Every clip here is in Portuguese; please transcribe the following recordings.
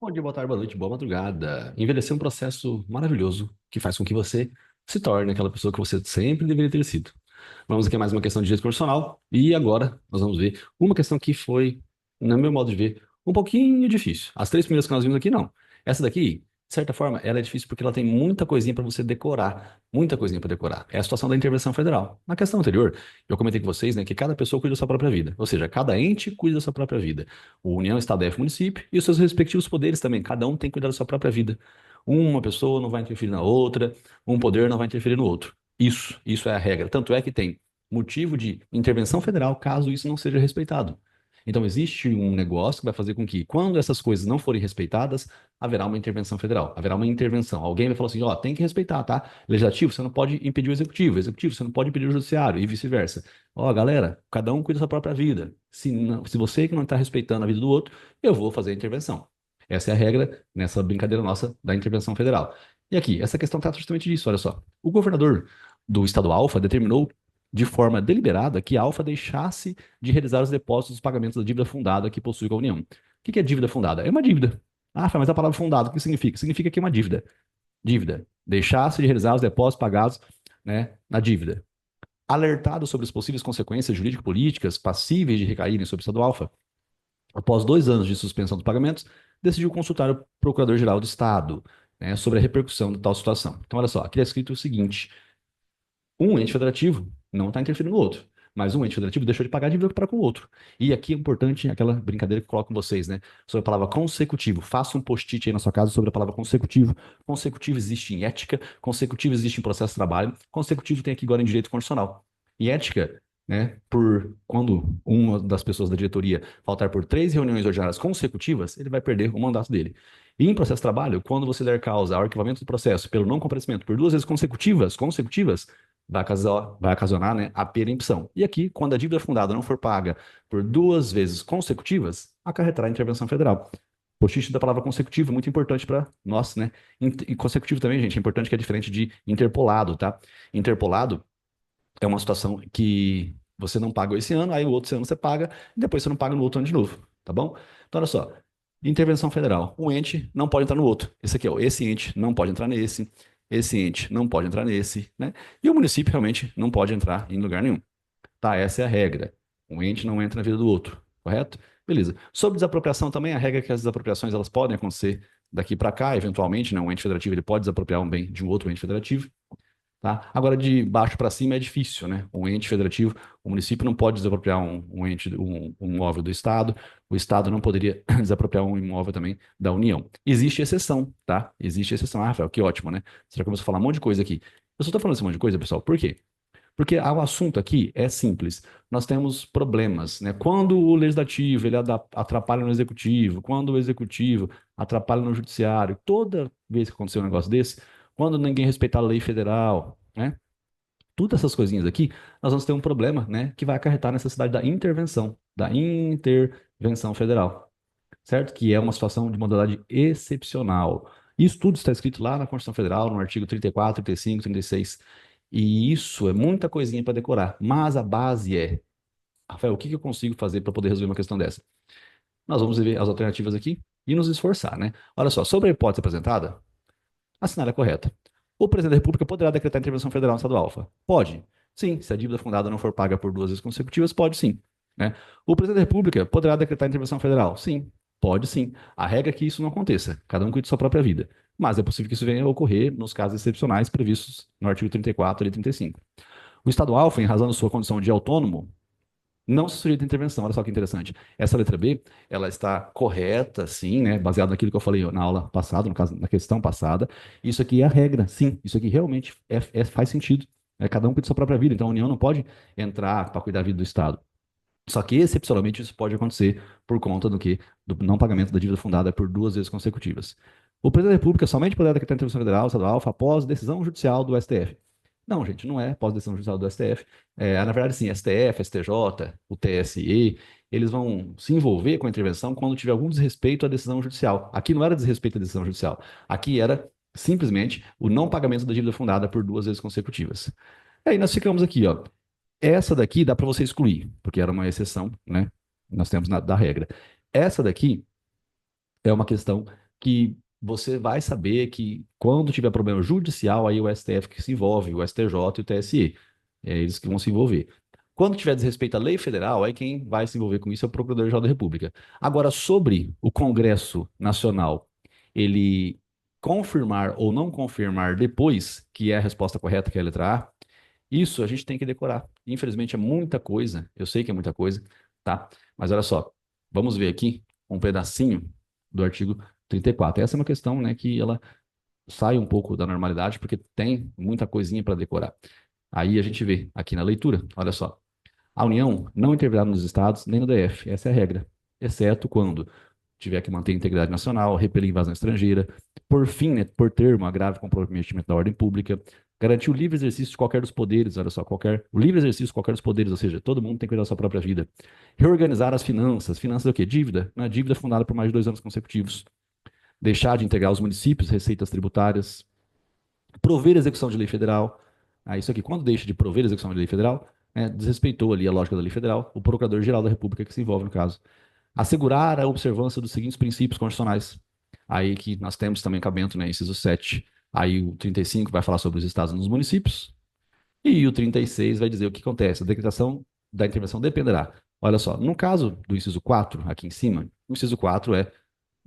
Bom dia, boa tarde, boa noite, boa madrugada. Envelhecer é um processo maravilhoso que faz com que você se torne aquela pessoa que você sempre deveria ter sido. Vamos aqui a mais uma questão de direito constitucional e agora nós vamos ver uma questão que foi, no meu modo de ver, um pouquinho difícil. As três primeiras que nós vimos aqui, não. Essa daqui, de certa forma, ela é difícil porque ela tem muita coisinha para você decorar, muita coisinha para decorar. É a situação da intervenção federal. Na questão anterior, eu comentei com vocês, né, que cada pessoa cuida da sua própria vida, ou seja, cada ente cuida da sua própria vida. O União, Estado, DF, município e os seus respectivos poderes também. Cada um tem que cuidar da sua própria vida. Uma pessoa não vai interferir na outra, um poder não vai interferir no outro. Isso é a regra. Tanto é que tem motivo de intervenção federal caso isso não seja respeitado. Então, existe um negócio que vai fazer com que, quando essas coisas não forem respeitadas, haverá uma intervenção federal, haverá uma intervenção. Alguém vai falar assim: ó, tem que respeitar, tá? Legislativo, você não pode impedir o executivo, você não pode impedir o judiciário, e vice-versa. Ó, galera, cada um cuida da sua própria vida. Se você que não está respeitando a vida do outro, eu vou fazer a intervenção. Essa é a regra nessa brincadeira nossa da intervenção federal. E aqui, essa questão trata justamente disso, olha só. O governador do estado Alfa determinou de forma deliberada que a Alfa deixasse de realizar os depósitos dos pagamentos da dívida fundada que possui com a União. O que é dívida fundada? É uma dívida. Ah, mas a palavra fundada, o que significa? Significa que é uma dívida. Dívida. Deixasse de realizar os depósitos pagados, né, na dívida. Alertado sobre as possíveis consequências jurídico-políticas passíveis de recaírem sobre o Estado Alfa, após 2 anos de suspensão dos pagamentos, decidiu consultar o Procurador-Geral do Estado, né, sobre a repercussão de tal situação. Então, olha só, aqui é escrito o seguinte: um ente federativo não está interferindo no outro, mas um ente federativo deixou de pagar a dívida para com o outro. E aqui é importante aquela brincadeira que eu coloco com vocês, né? Sobre a palavra consecutivo. Faça um post-it aí na sua casa sobre a palavra consecutivo. Consecutivo existe em ética, consecutivo existe em processo de trabalho, consecutivo tem aqui agora em direito constitucional. E ética, né? Por quando uma das pessoas da diretoria faltar por 3 reuniões ordinárias consecutivas, ele vai perder o mandato dele. E em processo de trabalho, quando você der causa ao arquivamento do processo pelo não comparecimento por 2 vezes consecutivas, vai ocasionar, né, a perempção. E aqui, quando a dívida fundada não for paga por 2 vezes consecutivas, acarretará a intervenção federal. O xixi da palavra consecutivo é muito importante para nós, né? E consecutivo também, gente, é importante que é diferente de interpolado, tá? Interpolado é uma situação que você não paga esse ano, aí o outro ano você paga, e depois você não paga no outro ano de novo, tá bom? Então, olha só. Intervenção federal. Um ente não pode entrar no outro. Esse aqui, ó, esse ente não pode entrar nesse, esse ente não pode entrar nesse, né? E o município realmente não pode entrar em lugar nenhum. Tá, essa é a regra. Um ente não entra na vida do outro, correto? Beleza. Sobre desapropriação também, a regra é que as desapropriações elas podem acontecer daqui para cá, eventualmente, né? Um ente federativo ele pode desapropriar um bem de um outro ente federativo. Tá? Agora, de baixo para cima é difícil, né? Um ente federativo, o município não pode desapropriar um imóvel do Estado, o Estado não poderia desapropriar um imóvel também da União. Existe exceção, tá? Existe exceção. Ah, Rafael, que ótimo, né? Você já começou a falar um monte de coisa aqui. Eu só estou falando esse monte de coisa, pessoal, por quê? Porque o assunto aqui é simples. Nós temos problemas, né? Quando o legislativo ele atrapalha no executivo, quando o executivo atrapalha no judiciário, toda vez que acontecer um negócio desse, quando ninguém respeitar a lei federal, né? Todas essas coisinhas aqui, nós vamos ter um problema, né? Que vai acarretar a necessidade da intervenção federal, certo? Que é uma situação de modalidade excepcional. Isso tudo está escrito lá na Constituição Federal, no artigo 34, 35, 36. E isso é muita coisinha para decorar. Mas a base é, Rafael, o que que eu consigo fazer para poder resolver uma questão dessa? Nós vamos ver as alternativas aqui e nos esforçar, né? Olha só, sobre a hipótese apresentada, a assinale correta. O presidente da República poderá decretar intervenção federal no estado alfa? Pode. Sim, se a dívida fundada não for paga por 2 vezes consecutivas, pode sim. Né? O presidente da República poderá decretar intervenção federal? Sim, pode sim. A regra é que isso não aconteça. Cada um cuide da sua própria vida. Mas é possível que isso venha a ocorrer nos casos excepcionais previstos no artigo 34 e 35. O estado alfa, em razão da sua condição de autônomo, não se sujeita à intervenção. Olha só que interessante. Essa letra B, ela está correta, sim, né? Baseado naquilo que eu falei na aula passada, no caso, na questão passada. Isso aqui é a regra, sim. Isso aqui realmente faz sentido. Cada um cuida da sua própria vida. Então a União não pode entrar para cuidar da vida do Estado. Só que, excepcionalmente, isso pode acontecer por conta do quê? Do não pagamento da dívida fundada por 2 vezes consecutivas. O presidente da República somente poderá decretar intervenção federal, estadual, após decisão judicial do STF. Não, gente, não é após decisão judicial do STF. Na verdade, sim, STF, STJ, o TSE, eles vão se envolver com a intervenção quando tiver algum desrespeito à decisão judicial. Aqui não era desrespeito à decisão judicial. Aqui era simplesmente o não pagamento da dívida fundada por 2 vezes consecutivas. Aí nós ficamos aqui, ó. Essa daqui dá para você excluir, porque era uma exceção, né? Nós temos da regra. Essa daqui é uma questão que você vai saber que quando tiver problema judicial, aí o STF que se envolve, o STJ e o TSE. É eles que vão se envolver. Quando tiver desrespeito à lei federal, aí quem vai se envolver com isso é o Procurador-Geral da República. Agora, sobre o Congresso Nacional, ele confirmar ou não confirmar depois, que é a resposta correta, que é a letra A, isso a gente tem que decorar. Infelizmente é muita coisa, eu sei que é muita coisa, tá? Mas olha só, vamos ver aqui um pedacinho do artigo 34. Essa é uma questão, né, que ela sai um pouco da normalidade, porque tem muita coisinha para decorar. Aí a gente vê aqui na leitura, olha só. A União não intervirá nos estados nem no DF, essa é a regra, exceto quando tiver que manter a integridade nacional, repelir invasão estrangeira, por fim, né, por termo, a grave comprometimento da ordem pública, garantir o livre exercício de qualquer dos poderes, olha só, o livre exercício de qualquer dos poderes, ou seja, todo mundo tem que cuidar da sua própria vida. Reorganizar as finanças, finanças é o quê? Dívida, né? Dívida fundada por mais de 2 anos consecutivos. Deixar de integrar os municípios, receitas tributárias, prover execução de lei federal. Isso aqui, quando deixa de prover execução de lei federal, né, desrespeitou ali a lógica da lei federal, o Procurador-Geral da República que se envolve no caso. Assegurar a observância dos seguintes princípios constitucionais. Aí que nós temos também cabimento, né, inciso 7. Aí o 35 vai falar sobre os estados e os municípios. E o 36 vai dizer o que acontece. A decretação da intervenção dependerá. Olha só, no caso do inciso 4, aqui em cima, o inciso 4 é,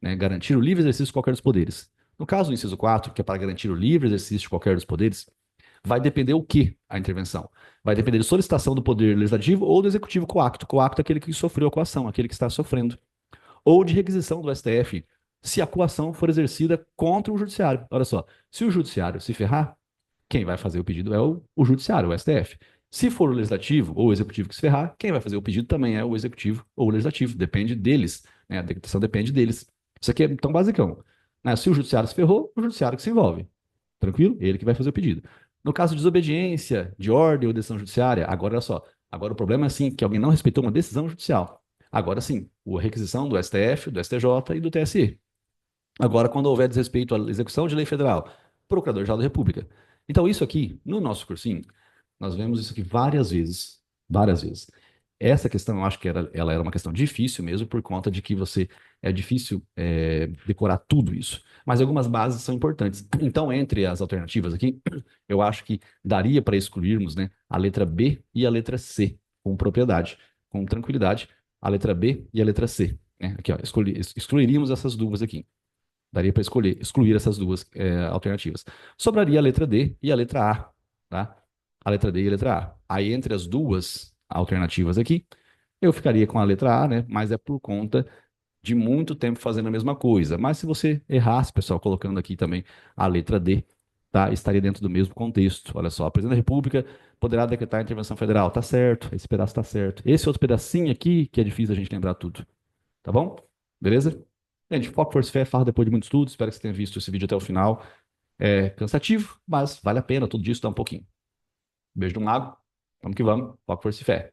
né, garantir o livre exercício de qualquer dos poderes. No caso do inciso 4, que é para garantir o livre exercício de qualquer dos poderes, vai depender o que a intervenção? Vai depender de solicitação do poder legislativo ou do executivo coacto. Coacto é aquele que sofreu a coação, aquele que está sofrendo. Ou de requisição do STF, se a coação for exercida contra o judiciário. Olha só, se o judiciário se ferrar, quem vai fazer o pedido é o judiciário, o STF. Se for o legislativo ou o executivo que se ferrar, quem vai fazer o pedido também é o executivo ou o legislativo. Depende deles. Né? A decretação depende deles. Isso aqui é tão basicão. Né? Se o judiciário se ferrou, o judiciário que se envolve. Tranquilo? Ele que vai fazer o pedido. No caso de desobediência, de ordem ou decisão judiciária, agora olha só. Agora o problema é assim, que alguém não respeitou uma decisão judicial. Agora sim, a requisição do STF, do STJ e do TSE. Agora, quando houver desrespeito à execução de lei federal, Procurador-Geral da República. Então, isso aqui, no nosso cursinho, nós vemos isso aqui várias vezes. Várias vezes. Essa questão, eu acho que ela era uma questão difícil mesmo, por conta de que é difícil decorar tudo isso. Mas algumas bases são importantes. Então, entre as alternativas aqui, eu acho que daria para excluirmos, né, a letra B e a letra C, com propriedade, com tranquilidade, a letra B e a letra C. Né? Aqui, ó, excluiríamos essas duas aqui. Daria para excluir essas duas alternativas. Sobraria a letra D e a letra A, tá? A letra D e a letra A. Aí, entre as duas alternativas aqui, eu ficaria com a letra A, né? Mas é por conta de muito tempo fazendo a mesma coisa. Mas se você errasse, pessoal, colocando aqui também a letra D, tá? Estaria dentro do mesmo contexto. Olha só, a Presidente da República poderá decretar a intervenção federal. Tá certo, esse pedaço tá certo. Esse outro pedacinho aqui, que é difícil a gente lembrar tudo. Tá bom? Beleza? Gente, Foco, Força e Fé farra depois de muito estudo. Espero que você tenha visto esse vídeo até o final. É cansativo, mas vale a pena todo dia estudar um pouquinho. Beijo do mago. Vamos que vamos. Foco, Força e Fé.